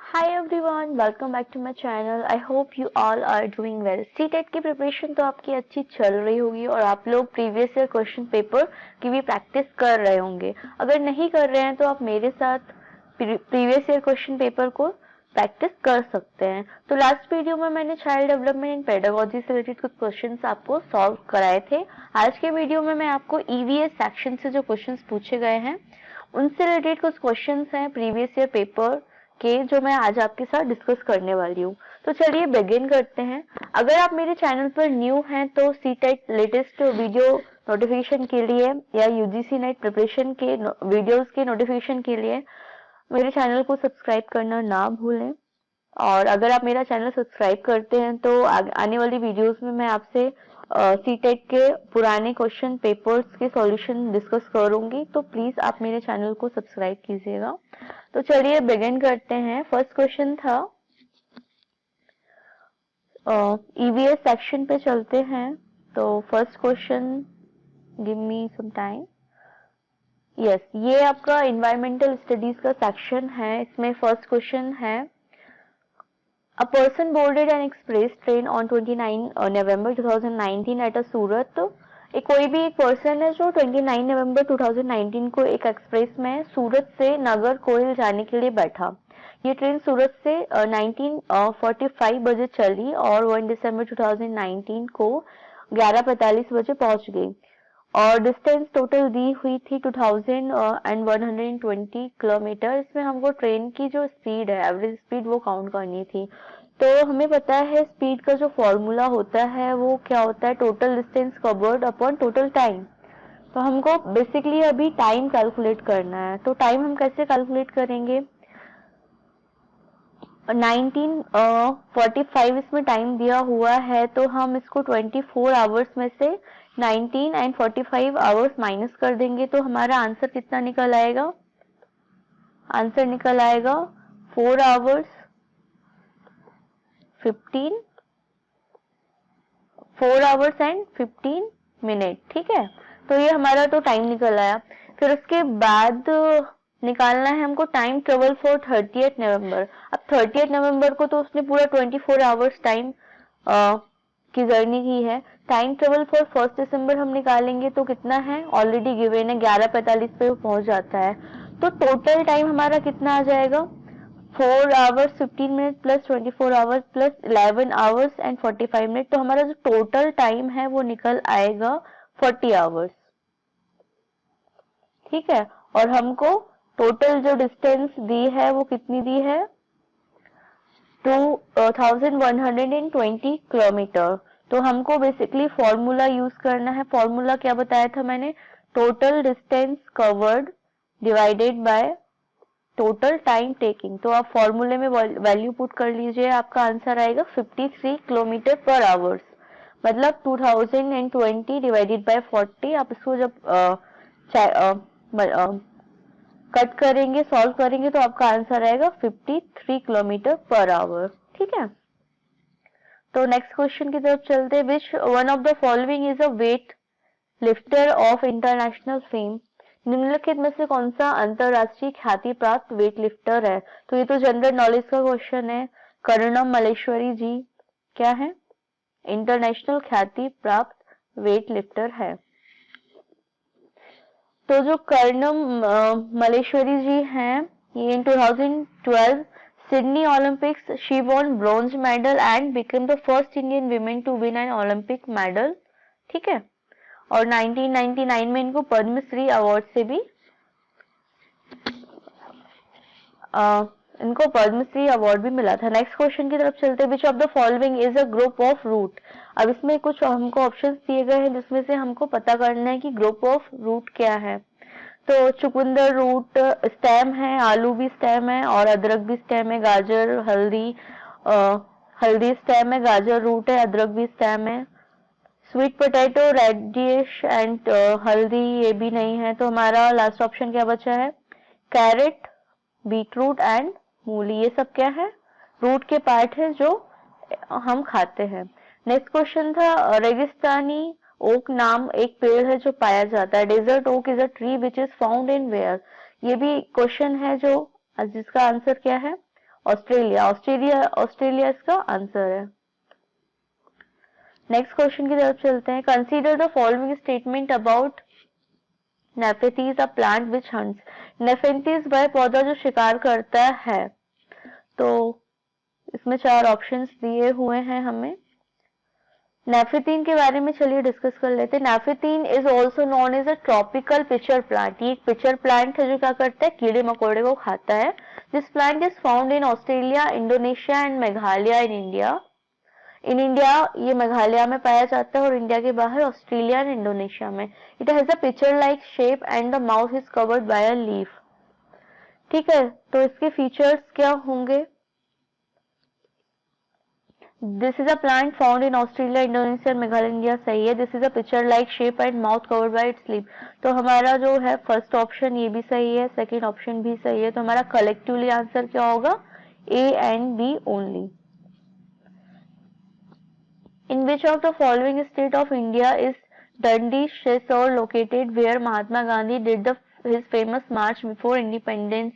Hi everyone, welcome back to my channel. I hope you all are doing well. CTET की preparation तो आपकी अच्छी चल रही होगी और आप लोग प्रीवियस ईयर क्वेश्चन पेपर की भी प्रैक्टिस कर रहे होंगे। अगर नहीं कर रहे हैं तो आप मेरे साथ प्रीवियस ईयर क्वेश्चन पेपर को प्रैक्टिस कर सकते हैं। तो लास्ट वीडियो में मैंने चाइल्ड डेवलपमेंट एंड पेडागोजी से रिलेटेड कुछ क्वेश्चंस आपको सॉल्व कराए थे। आज के वीडियो में मैं आपको ईवीएस सेक्शन से जो क्वेश्चंस पूछे गए हैं उनसे रिलेटेड कुछ क्वेश्चंस हैं प्रीवियस ईयर पेपर के जो मैं आज आपके साथ डिस्कस करने वाली हूँ। तो चलिए बिगिन करते हैं। अगर आप मेरे चैनल पर न्यू हैं तो सीटेट लेटेस्ट वीडियो नोटिफिकेशन के लिए या यूजीसी नेट प्रिपरेशन के वीडियोस के नोटिफिकेशन के लिए मेरे चैनल को सब्सक्राइब करना ना भूलें। और अगर आप मेरा चैनल सब्सक्राइब करते हैं तो आने वाली वीडियोस में मैं आपसे सीटेट के पुराने क्वेश्चन पेपर्स के सॉल्यूशन डिस्कस करूंगी, तो प्लीज आप मेरे चैनल को सब्सक्राइब कीजिएगा। तो चलिए बिगिन करते हैं। फर्स्ट क्वेश्चन था, ईवीएस सेक्शन पे चलते हैं। तो first question, give me some time. Yes, ये आपका एनवायरमेंटल स्टडीज का सेक्शन है। इसमें फर्स्ट क्वेश्चन है, A person boarded an express train on 29 November 2019 at a सूरत। कोई भी एक पर्सन है जो 29 नवंबर 2019 को एक एक्सप्रेस में सूरत से नागरकोइल जाने के लिए बैठा। ये ट्रेन सूरत से 19:45 बजे चली और 1 दिसंबर 2019 को 11:45 बजे पहुंच गई और डिस्टेंस टोटल दी हुई थी 2120 किलोमीटर। इसमें हमको ट्रेन की जो स्पीड है, एवरेज स्पीड, वो काउंट करनी थी। तो हमें पता है स्पीड का जो फॉर्मूला होता है वो क्या होता है, total distance covered upon total time. तो हमको बेसिकली अभी टाइम कैलकुलेट करना है। तो टाइम हम कैसे कैलकुलेट करेंगे? 19:45 इसमें टाइम दिया हुआ है, तो हम इसको 24 आवर्स में से 19 एंड 45 आवर्स माइनस कर देंगे तो हमारा आंसर कितना निकल आएगा? आंसर निकल आएगा 4 आवर्स 15 4 आवर्स एंड 15 मिनट। ठीक है, तो ये हमारा तो टाइम निकल आया। फिर उसके बाद निकालना है हमको टाइम ट्रेवल फॉर 30th नवंबर। अब 30th नवंबर को तो उसने पूरा 24 आवर्स टाइम की जर्नी की है। टाइम ट्रेवल फॉर 1 दिसंबर हम निकालेंगे तो कितना है, ऑलरेडी गिवन है, 11:45 पे वो पहुंच जाता है। तो टोटल टाइम हमारा कितना आ जाएगा? 4 hours 15 minute plus 24 hours plus 11 hours and 45 minute. तो हमारा जो टोटल टाइम है वो निकल आएगा 40 आवर्स। ठीक है, और हमको टोटल जो डिस्टेंस दी है वो कितनी दी है? 2120 किलोमीटर। तो हमको बेसिकली फॉर्मूला यूज करना है। फॉर्मूला क्या बताया था मैंने? Total distance covered divided by total time taking. तो आप फॉर्मूले में वैल्यू पुट कर लीजिए, आपका आंसर आएगा 53 किलोमीटर पर आवर्स। मतलब 2020 डिवाइडेड बाय 40। आप इसको जब कट करेंगे, सॉल्व करेंगे, तो आपका आंसर आएगा 53 किलोमीटर पर आवर। ठीक है, तो नेक्स्ट क्वेश्चन की तरफ चलते हैं। Which one of the following is a weight lifter of international fame. निम्नलिखित में से कौन सा अंतरराष्ट्रीय ख्याति प्राप्त वेट लिफ्टर है? तो ये तो जनरल नॉलेज का क्वेश्चन है। कर्णम मल्लेश्वरी जी क्या है? इंटरनेशनल ख्याति प्राप्त वेट लिफ्टर है। तो जो कर्णम मल्लेश्वरी जी हैं, ये in 2012 Sydney Olympics she won bronze medal and became the first Indian women to win an Olympic medal. ठीक है, और 1999 में इनको पद्मश्री अवार्ड से भी इनको पद्मश्री अवार्ड भी मिला था। नेक्स्ट क्वेश्चन की तरफ चलते हैं। Which of the following is a group of root. अब इसमें कुछ हमको ऑप्शंस दिए गए हैं जिसमें से हमको पता करना है कि ग्रुप ऑफ रूट क्या है। तो चुकंदर रूट स्टेम है, आलू भी स्टेम है और अदरक भी स्टेम है, गाजर हल्दी स्टेम है, गाजर रूट है, अदरक भी स्टेम है। स्वीट पोटैटो रेडिश एंड हल्दी ये भी नहीं है। तो हमारा लास्ट ऑप्शन क्या बचा है? कैरेट, बीटरूट एंड मूली। ये सब क्या है? रूट के पार्ट है जो हम खाते हैं। नेक्स्ट क्वेश्चन था, रेगिस्तानी ओक नाम एक पेड़ है जो पाया जाता है। Desert oak is a tree which is found in where. ये भी क्वेश्चन है जो जिसका आंसर क्या है? ऑस्ट्रेलिया, ऑस्ट्रेलिया, ऑस्ट्रेलिया इसका आंसर है। नेक्स्ट क्वेश्चन की तरफ चलते हैं। Consider the following statement about Nepenthes, a plant which hunts. Nepenthes वह पौधा जो शिकार करता है। तो इसमें 4 ऑप्शंस दिए हुए हैं हमें। नेफेथीन के बारे में चलिए डिस्कस कर लेते हैं। Nepenthes is also known as a tropical pitcher plant. ये एक पिचर प्लांट है जो क्या करता है, कीड़े मकोड़े को खाता है। This plant is found in Australia, Indonesia and Meghalaya in India. In India ये मेघालय में पाया जाता है और इंडिया के बाहर ऑस्ट्रेलिया एंड इंडोनेशिया में। It has a pitcher like shape and the mouth is covered by a leaf. ठीक है, तो इसके फीचर्स क्या होंगे? This is a plant found in Australia, Indonesia, Meghalaya, India, सही है। This is a picture like shape and mouth covered by its leaf. तो हमारा जो है फर्स्ट ऑप्शन ये भी सही है, सेकंड ऑप्शन भी सही है। तो हमारा कलेक्टिवली आंसर क्या होगा? A and B only. In which of the following state of India is Dundee Shire located, where Mahatma Gandhi did his famous march before independence?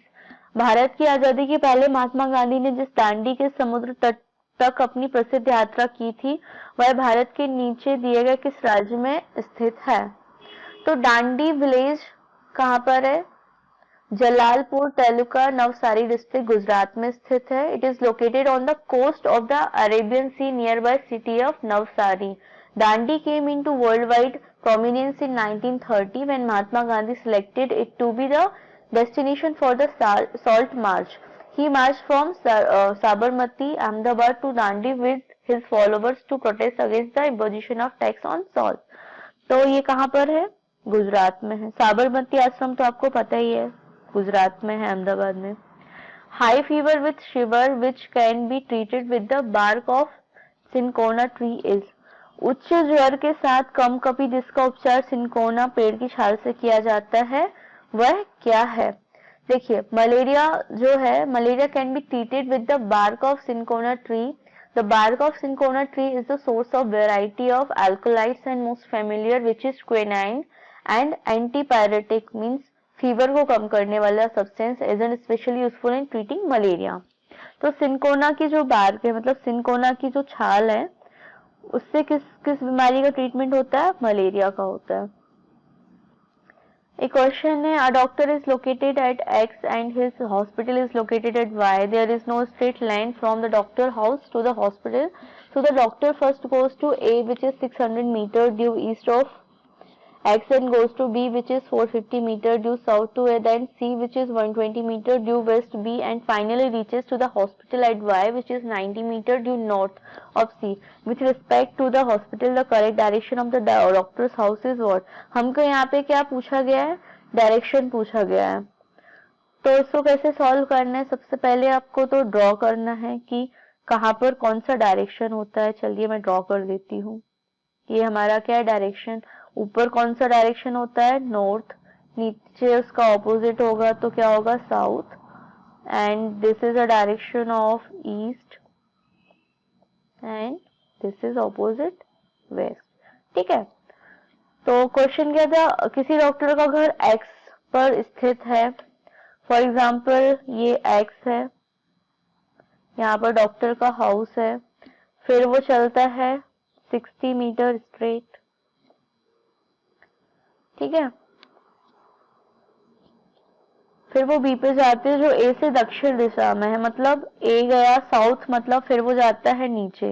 Bharat की आजादी के पहले महात्मा गांधी ने जिस दांडी के समुद्र तट तक अपनी प्रसिद्ध यात्रा की थी, वह भारत के नीचे दिए गए किस राज्य में स्थित है? तो दांडी विलेज कहाँ पर है? जलालपुर तालुका, नवसारी डिस्ट्रिक्ट, गुजरात में स्थित है। It is located on the coast of the Arabian sea near by city of Navsari. Dandi came into worldwide prominence in 1930 when Mahatma Gandhi selected it to be the destination for the salt march. He marched from Sabarmati, Ahmedabad to Dandi with his followers to protest against the imposition of tax on salt. तो ये कहाँ पर है? गुजरात में है। साबरमती आश्रम तो आपको पता ही है, गुजरात में है, अहमदाबाद में। High fever with shiver which can be treated with the bark of cinchona tree is. उच्च ज्वर के साथ कम कपी जिसका उपचार सिनकोना पेड़ की छाल से किया जाता है, वह क्या है? देखिए, मलेरिया जो है, malaria can be treated with the bark of cinchona tree. The bark of cinchona tree is the source of variety of alkaloids and most familiar which is quinine and antipyretic means fever को कम करने वाला substance is an specially useful in treating malaria. तो cinchona की जो bark है, मतलब cinchona की जो छाल है, उससे किस किस बीमारी का ट्रीटमेंट होता है? मलेरिया का होता है। एक क्वेश्चन है, a doctor is located at X and his hospital is located at Y. There is no straight line from the doctor house to the hospital, so the doctor first goes to A which is 600 metre due east of X and goes to B which is 450 meter due south to A, then C which is 120 meter due west B, and finally reaches to the hospital at Y which is 90 meter due north of C. With respect to the hospital, the correct direction of the doctor's house is what? हमको यहाँ पे क्या पूछा गया है? Direction पूछा गया है। तो इसको कैसे सॉल्व करना है? सबसे पहले आपको तो ड्रॉ करना है कि कहाँ पर कौन सा डायरेक्शन होता है। चलिए मैं ड्रॉ कर देती हूँ। ये हमारा क्या है? डायरेक्शन। ऊपर कौन सा डायरेक्शन होता है? नॉर्थ। नीचे उसका ऑपोजिट होगा तो क्या होगा? South. And this is a direction of east and this is opposite west. ठीक है, तो क्वेश्चन क्या था? किसी डॉक्टर का घर एक्स पर स्थित है। फॉर एग्जाम्पल ये एक्स है, यहाँ पर डॉक्टर का हाउस है, फिर वो चलता है 60 मीटर स्ट्रेट। ठीक है, फिर वो बी पे जाते हैं जो ए से दक्षिण दिशा में है, मतलब ए गया साउथ, मतलब फिर वो जाता है नीचे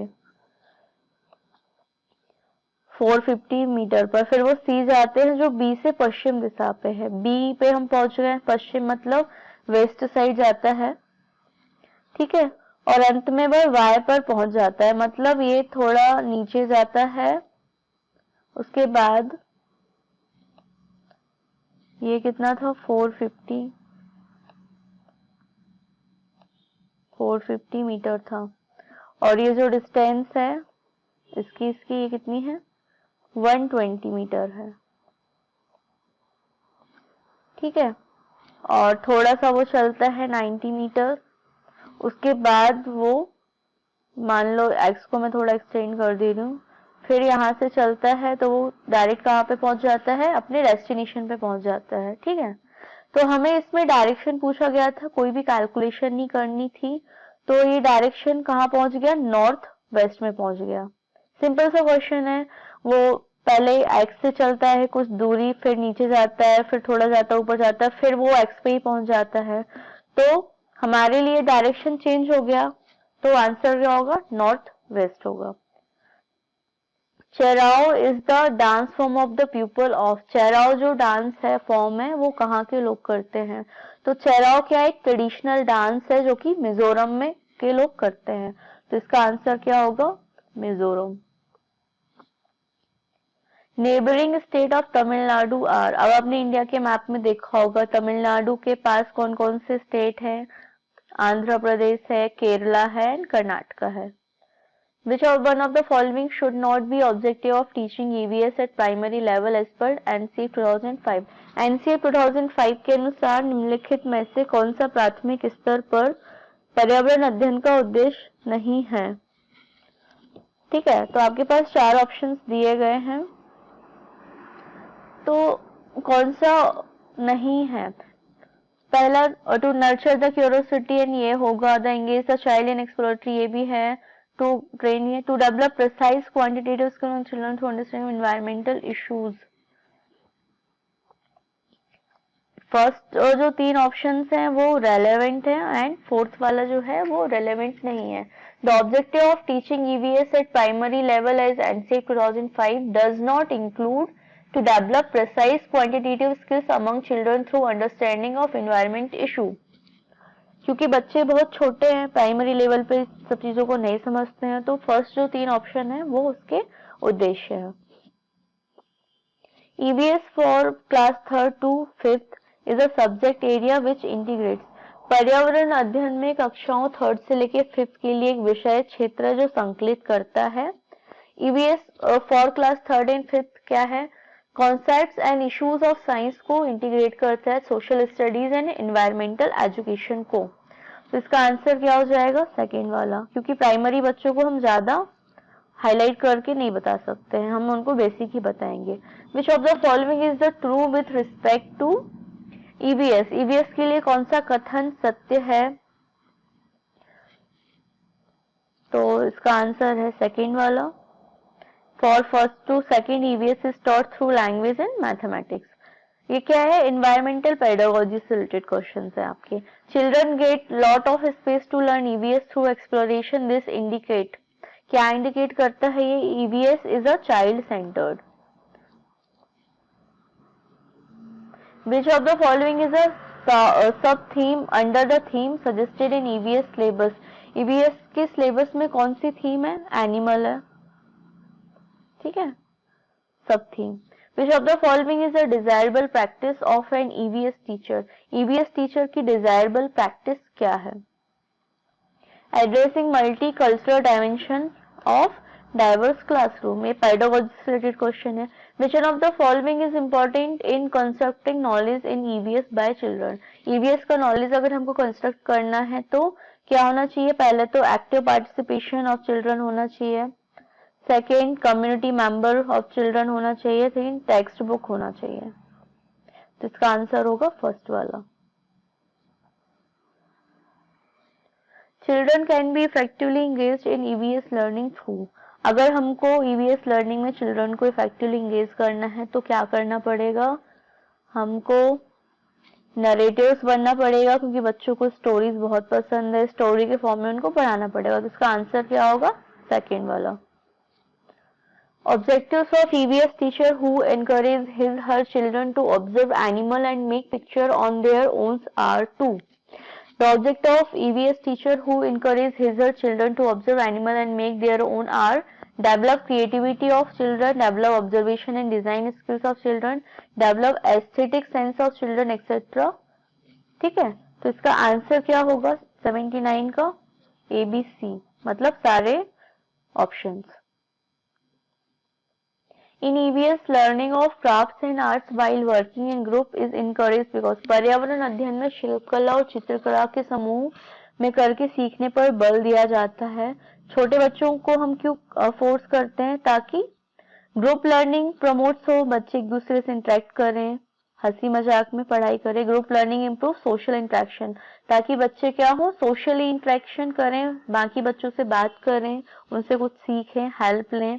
450 मीटर पर। फिर वो सी जाते हैं जो बी से पश्चिम दिशा पे है। बी पे हम पहुंच गए पश्चिम, मतलब वेस्ट साइड जाता है। ठीक है, और अंत में वह वाई पर पहुंच जाता है, मतलब ये थोड़ा नीचे जाता है। उसके बाद ये कितना था? 450 मीटर था। और ये जो डिस्टेंस है इसकी ये कितनी है? 120 मीटर है। ठीक है, और थोड़ा सा वो चलता है 90 मीटर। उसके बाद वो, मान लो एक्स को मैं थोड़ा एक्सटेंड कर दे रही हूँ, फिर यहाँ से चलता है तो वो डायरेक्ट कहाँ पे पहुंच जाता है? अपने डेस्टिनेशन पे पहुंच जाता है। ठीक है, तो हमें इसमें डायरेक्शन पूछा गया था, कोई भी कैलकुलेशन नहीं करनी थी। तो ये डायरेक्शन कहाँ पहुंच गया, नॉर्थ वेस्ट में पहुंच गया। सिंपल सा क्वेश्चन है, वो पहले एक्स से चलता है कुछ दूरी, फिर नीचे जाता है, फिर थोड़ा जाता है ऊपर जाता है, फिर वो एक्स पे ही पहुंच जाता है। तो हमारे लिए डायरेक्शन चेंज हो गया, तो आंसर क्या होगा, नॉर्थ वेस्ट होगा। Cheraw is the dance form of the people of, Cheraw जो डांस है, फॉर्म है, वो कहाँ के लोग करते हैं। तो चेराओ क्या, एक ट्रेडिशनल डांस है जो कि मिजोरम में के लोग करते हैं। तो इसका आंसर क्या होगा, Mizoram. Neighbouring state of Tamil Nadu are, अब आपने इंडिया के मैप में देखा होगा तमिलनाडु के पास कौन कौन से स्टेट है, आंध्र प्रदेश है, केरला है, कर्नाटका है। Which of one of the following should not be objective of teaching EVS at primary level as per NCEP 2005? NCEP 2005 के अनुसार निम्नलिखित में से कौन सा प्राथमिक स्तर पर पर्यावरण अध्ययन का उद्देश्य नहीं है। ठीक है, तो आपके पास 4 ऑप्शंस दिए गए हैं, तो कौन सा नहीं है। पहला to nurture the curiosity and ये होगा, the engage the child in exploratory ये भी है, टू ट्रेन ये, to develop precise quantitative skill on children to understand environmental issues. First जो 3 ऑप्शंस हैं वो रेलेवेंट है एंड फोर्थ वाला जो है वो रेलेवेंट नहीं है। The objective of teaching EVS at primary level as NCERT 2005 does not include to develop precise quantitative skills among children through understanding of environment issue। क्योंकि बच्चे बहुत छोटे हैं, प्राइमरी लेवल पे सब चीजों को नहीं समझते हैं, तो फर्स्ट जो 3 ऑप्शन है वो उसके उद्देश्य है। EVS for class 3rd to 5th is a subject area which integrates, पर्यावरण अध्ययन में कक्षाओं 3rd से लेके 5th के लिए एक विषय क्षेत्र है जो संकलित करता है। EVS for class 3rd and 5th क्या है, concepts and issues of science को इंटीग्रेट करता है, social studies and environmental education को। तो इसका आंसर क्या हो जाएगा, सेकेंड वाला, क्योंकि प्राइमरी बच्चों को हम ज्यादा हाईलाइट करके नहीं बता सकते हैं, हम उनको बेसिक ही बताएंगे। Which of the following is the true with respect to EVS, EVS के लिए कौन सा कथन सत्य है, तो इसका आंसर है सेकेंड वाला। For first to second EVS is taught through language and mathematics। ये क्या है, environmental pedagogy से related questions है आपके। Children get lot of space to learn EVS through exploration। This indicate, क्या indicate करता है ये, EVS is a child centered। Which of the following is a sub theme under the theme suggested in EVS syllabus? EVS के syllabus में कौन सी theme है, animal है, ठीक है, सब theme. Which of the following is a desirable practice of an EVS teacher? EVS teacher की desirable practice क्या है, addressing multicultural dimension of diverse classroom, ये pedagogy से related question है। Which one of the following is important in constructing knowledge in EVS by children? EVS का knowledge अगर हमको construct करना है तो क्या होना चाहिए, पहले तो active participation of children होना चाहिए, second community member of children होना चाहिए, सेकेंड टेक्स्ट बुक होना चाहिए। तो इसका आंसर होगा फर्स्ट वाला। Children can be effectively engage in EVS learning through, अगर हमको ईवीएस लर्निंग में चिल्ड्रन को इफेक्टिवली इंगेज करना है तो क्या करना पड़ेगा, हमको नरेटिव्स बनना पड़ेगा, क्योंकि बच्चों को स्टोरीज बहुत पसंद है, स्टोरी के फॉर्म में उनको पढ़ाना पड़ेगा। तो इसका आंसर क्या होगा, सेकेंड वाला। Objectives of EVS teacher who encourage her children to observe animal and make picture on their own are two. The objective of EVS teacher who encourage her children to observe animal and make their own are develop creativity of children, develop observation and design skills of children, develop aesthetic sense of children etc। ठीक है, तो इसका answer क्या होगा 79 का, ABC, मतलब सारे options. In EVS, learning of crafts and arts while working in group is encouraged because पर्यावरण अध्ययन में शिल्पकला और चित्रकला के समूह में करके सीखने पर बल दिया जाता है। छोटे बच्चों को हम क्यों फोर्स करते हैं, ताकि ग्रुप लर्निंग प्रमोट्स हो, बच्चे एक दूसरे से इंटरेक्ट करें, हंसी मजाक में पढ़ाई करें। Group learning improve social interaction, ताकि बच्चे क्या हो, सोशली इंटरेक्शन करें, बाकी बच्चों से बात करें, उनसे कुछ सीखें, हेल्प लें।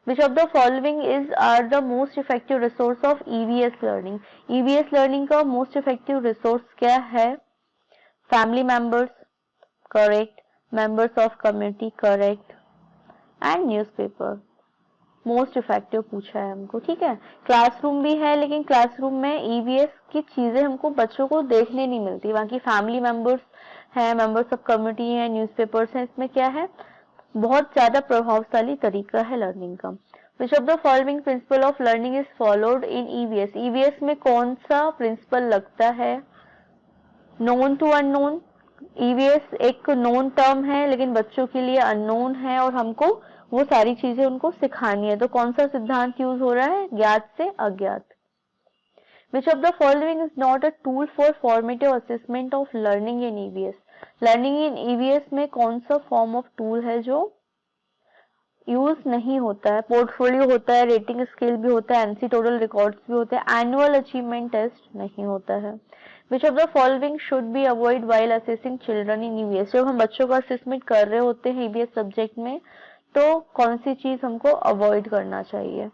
Which of the following are the most effective resource of EVS learning? EVS learning का most effective resource क्या है? Family members, correct. Members of community, correct. And newspaper. Most effective पूछा है हमको, ठीक है। क्लासरूम भी है, लेकिन क्लासरूम में ईवीएस की चीजें हमको बच्चों को देखने नहीं मिलती। बाकी फैमिली मेंबर्स है, मेंबर्स ऑफ कम्युनिटी है, न्यूज़पेपर्स है, इसमें क्या है, बहुत ज्यादा प्रभावशाली तरीका है लर्निंग का। Which of the following principle of learning is followed in EVS? EVS में कौन सा प्रिंसिपल लगता है? Known to unknown. ईवीएस एक नोन टर्म है, लेकिन बच्चों के लिए अननोन है और हमको वो सारी चीजें उनको सिखानी है। तो कौन सा सिद्धांत यूज हो रहा है? ज्ञात से अज्ञात। Which of the following is not a tool for formative assessment of learning in EVS? Learning in EVS में कौन सा फॉर्म ऑफ टूल है जो यूज नहीं होता है? पोर्टफोलियो होता है, रेटिंग स्केल भी होता है, एनसी टोटल रिकॉर्ड्स भी होते हैं, एनुअल अचीवमेंट टेस्ट नहीं होता है। विच of the following should be avoid while assessing children in EVS? जब हम बच्चों का असेसमेंट कर रहे होते हैं ईवीएस सब्जेक्ट में, तो कौन सी चीज हमको अवॉइड करना चाहिए?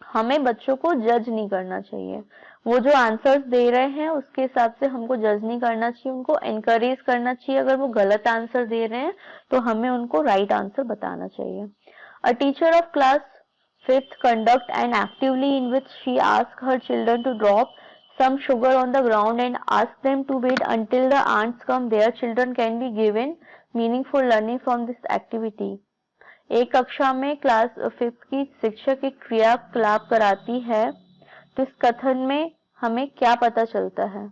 हमें बच्चों को जज नहीं करना चाहिए। वो जो आंसर्स दे रहे हैं उसके हिसाब से हमको जज नहीं करना चाहिए, उनको एनकरेज करना चाहिए। अगर वो गलत आंसर दे रहे हैं तो हमें उनको राइट आंसर बताना चाहिए। A teacher of class 5th conduct an activity in which she asked her children to drop some sugar on the ground and ask them to wait until the ants come. Their children can be given meaningful learning from this activity. एक कक्षा में class 5th की शिक्षक एक क्रियाकलाप कराती है, तो इस कथन में हमें क्या पता चलता है?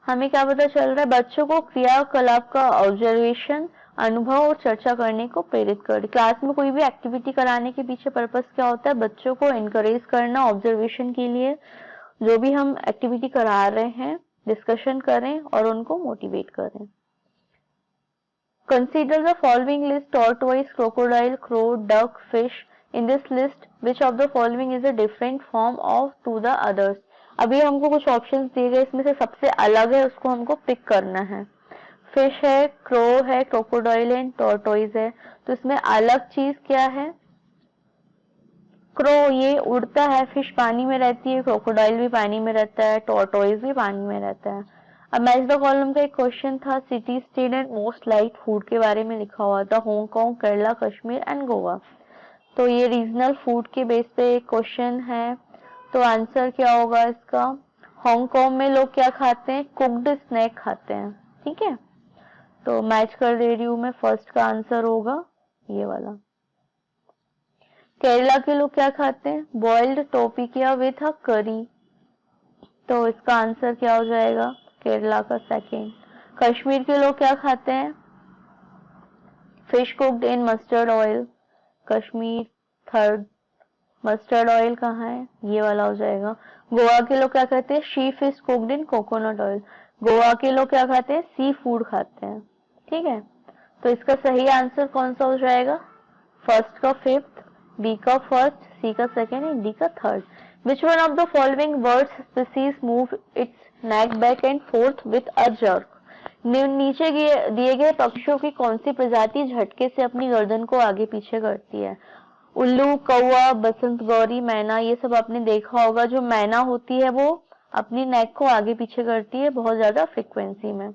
हमें क्या पता चल रहा है? बच्चों को क्रियाकलाप का ऑब्जर्वेशन, अनुभव और चर्चा करने को प्रेरित कर। क्लास में कोई भी एक्टिविटी कराने के पीछे पर्पस क्या होता है? बच्चों को एनकरेज करना, ऑब्जर्वेशन के लिए जो भी हम एक्टिविटी करा रहे हैं डिस्कशन करें और उनको मोटिवेट करें। Consider the following list: tortoise, crocodile, crow, duck, fish. In this list, which of the following is a different form of to the others? अभी हमको कुछ ऑप्शंस दिए गए, इसमें से सबसे अलग है उसको हमको पिक करना है। फिश है, क्रो है, क्रोकोडाइल एंड टॉर्टोइज है। तो इसमें अलग चीज क्या है? क्रो ये उड़ता है, फिश पानी में रहती है, क्रोकोडाइल भी पानी में रहता है, टॉर्टोइज भी पानी में रहता है। अब मैच द कॉलम का एक क्वेश्चन था, city, state and most like food के बारे में लिखा हुआ था, हांगकांग, केरला, कश्मीर एंड गोवा। तो ये रीजनल फूड के बेस पे एक क्वेश्चन है, तो आंसर क्या होगा इसका? हांगकांग में लोग क्या खाते हैं? कुक्ड स्नैक खाते हैं, ठीक है। तो मैच कर दे रही हूं मैं, फर्स्ट का आंसर होगा ये वाला। केरला के लोग क्या खाते हैं? बॉइल्ड टोपिकिया विथ अ करी। तो इसका आंसर क्या हो जाएगा? केरला का सेकंड। कश्मीर के लोग क्या खाते हैं? Fish cooked in mustard oil, Kashmir third. Mustard oil कहाँ है? ये वाला हो जाएगा। गोवा के लोग क्या खाते हैं? She fish cooked in coconut oil. Goa के लोग क्या खाते हैं? सी फूड खाते हैं, ठीक है। तो इसका सही आंसर कौन सा हो जाएगा? फर्स्ट का फिफ्थ, बी का फर्स्ट, सी का सेकेंड एंड डी का third. Which one of the following bird species move its neck back and forth with a jerk? नीचे दिए गए पक्षियों की कौन सी प्रजाति झटके से अपनी गर्दन को आगे पीछे करती है? उल्लू, कौवा, बसंत गौरी, मैना, ये सब आपने देखा होगा। जो मैना होती है वो अपनी नेक को आगे पीछे करती है बहुत ज्यादा फ्रिक्वेंसी में।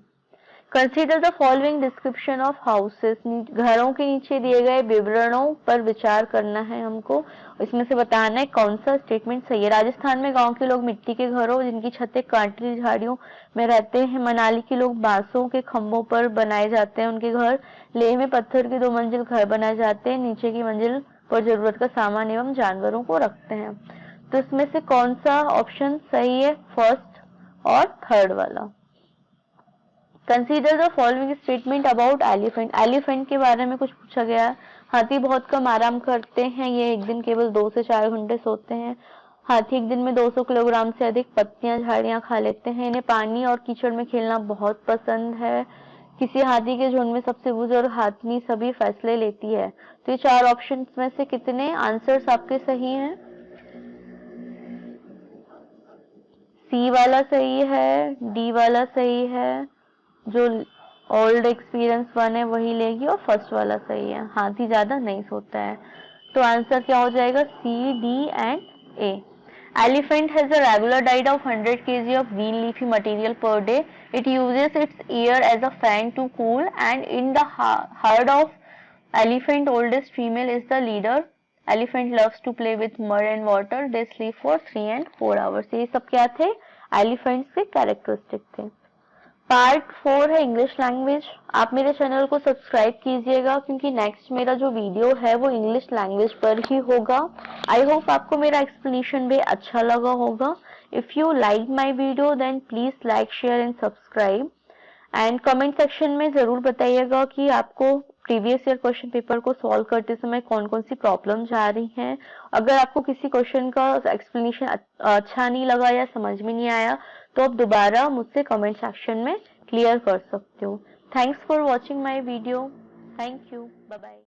Consider the following description of houses. घरों के नीचे दिए गए विवरणों पर विचार करना है हमको, इसमें से बताना है कौन सा स्टेटमेंट सही है। राजस्थान में गांव के लोग मिट्टी के घरों जिनकी छतें कांटेदार झाड़ियों में रहते हैं। मनाली के लोग बांसों के खंभों पर बनाए जाते हैं उनके घर। लेह में पत्थर के 2 मंजिल घर बनाए जाते हैं, नीचे की मंजिल पर जरूरत का सामान एवं जानवरों को रखते हैं। तो इसमें से कौन सा ऑप्शन सही है? फर्स्ट और थर्ड वाला। Consider the following statement about elephant. Elephant के बारे में कुछ पूछा गया है। हाथी बहुत कम आराम करते हैं, ये एक दिन केवल 2 से 4 घंटे सोते हैं। हाथी एक दिन में 200 किलोग्राम से अधिक पत्तियां झाड़ियां खा लेते हैं। इन्हें पानी और कीचड़ में खेलना बहुत पसंद है। किसी हाथी के झुंड में सबसे बुजुर्ग हाथनी सभी फैसले लेती है। तो ये 4 ऑप्शन में से कितने आंसर्स आपके सही हैं? सी वाला सही है, डी वाला सही है, जो ओल्ड एक्सपीरियंस 1 है वही लेगी, और फर्स्ट वाला सही है, हाथी ज्यादा नहीं सोता है। तो आंसर क्या हो जाएगा? C, D and A. Elephant has a regular diet of 100 kg of green leafy material per day. It uses its ear as a fan to cool, and in the herd of elephant, oldest female is the leader. Elephant loves to play with mud and water. They sleep for 3 and 4 hours. ये सब क्या थे? Elephants के characteristic थे। Part 4 है English language. आप मेरे channel को सब्सक्राइब कीजिएगा, क्योंकि नेक्स्ट मेरा जो वीडियो है वो इंग्लिश लैंग्वेज पर ही होगा। आई होप आपको मेरा एक्सप्लेनेशन भी अच्छा लगा होगा। If you like my video then please like, share and subscribe. And comment section में जरूर बताइएगा कि आपको प्रीवियस ईयर क्वेश्चन पेपर को सॉल्व करते समय कौन कौन सी प्रॉब्लम्स आ रही हैं। अगर आपको किसी क्वेश्चन का एक्सप्लेनेशन अच्छा नहीं लगा या समझ में नहीं आया, तो आप दोबारा मुझसे कमेंट सेक्शन में क्लियर कर सकते हो। Thanks for watching my video. Thank you. Bye bye.